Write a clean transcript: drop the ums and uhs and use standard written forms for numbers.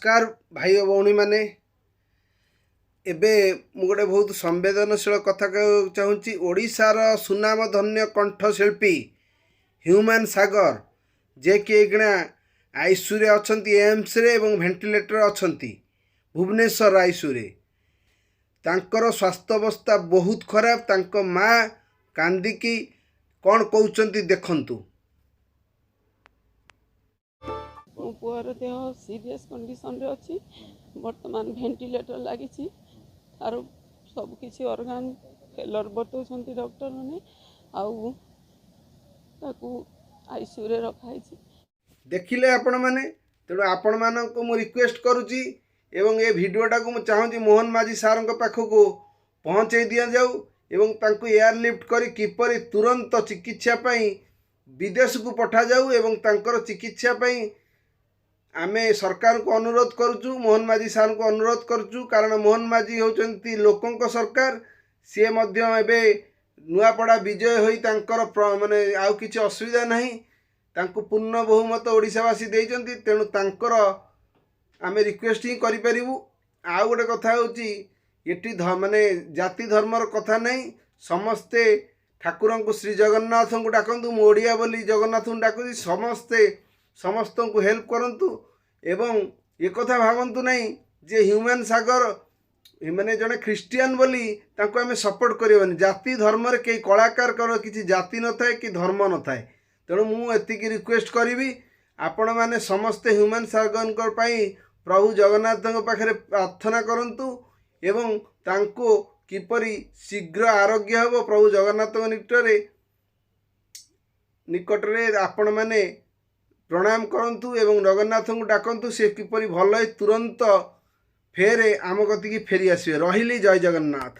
नमस्कार भाई और भौणी मैंने एबे मु गोटे बहुत संवेदनशील कथा कहूँ चाहूँगी। ओडिशार सुनाम धन्य कंठशिल्पी ह्यूमन सागर जे कि एगणा आईसीयू रे अछंती एम्स रे एवं वेंटिलेटर अछंती भुवनेश्वर आईसीयू रे। तांकर स्वास्थ्य अवस्था बहुत खराब। तांको माँ कांदिकी कौन कहउचंती देखंतु। मो पुअर देह सीरियस कंडीशन रे अच्छी वर्तमान वेंटिलेटर लगी तार सब किसी ऑर्गन फेलर बताऊँ डॉक्टर मैंने आईसीयू रे रखाई। देखिले आपण मैंने तेणु आपण मानक मु रिक्वेस्ट करुच्ची एवं ए भिडटा को चाहूँगी मोहन माझी सार पाखक पहुँचे दि जाऊ एवं तांको एयरलिफ्ट करी किपरि तुरंत चिकित्सा पई विदेश को पठा जाऊ एवं तांकर चिकित्सा पई आमे सरकार को अनुरोध करुचु। मोहन माझी सार को अनुरोध करुचु कारण मोहन माझी होचंती लोकंक सरकार। सी मध्य एबे नुआपड़ा विजय होई तांकर माने आउ किछि असुविधा नहीं। तांको पूर्ण बहुमत ओडिशावासी देइचंती तेणु तांकर आमे रिक्वेस्ट ही करि परिबु। आउ गोटे कथा होची एटी माने जाति धर्मर कथा नहीं। समस्ते ठाकुर को श्री जगन्नाथ को डाकंतु। मु ओडिया बोली जगन्नाथ को डाकुची समस्ते समस्त को हेल्प करंतु एवं ये कथा भावंतु नहीं जे ह्यूमन सागर माने जने ख्रिस्टियन बोली तांको आमे सपोर्ट करिवनी। जाति धर्म रे के कलाकार कर किछि जाति न थाए कि धर्म न थाए। तेणु मु एतिकी रिक्वेस्ट करी आपण माने समस्ते ह्यूमन सागर पई प्रभु जगन्नाथ पाखरे प्रार्थना करंतु एवं तांको किपरि शीघ्र आरोग्य हो प्रभु जगन्नाथ निकटरे आपण माने प्रणाम करंतु एवं जगन्नाथ को डाकंतु से किपरि भल तुरंत फेरे आम कतिकी फेरी आसवे। रहिली जय जगन्नाथ।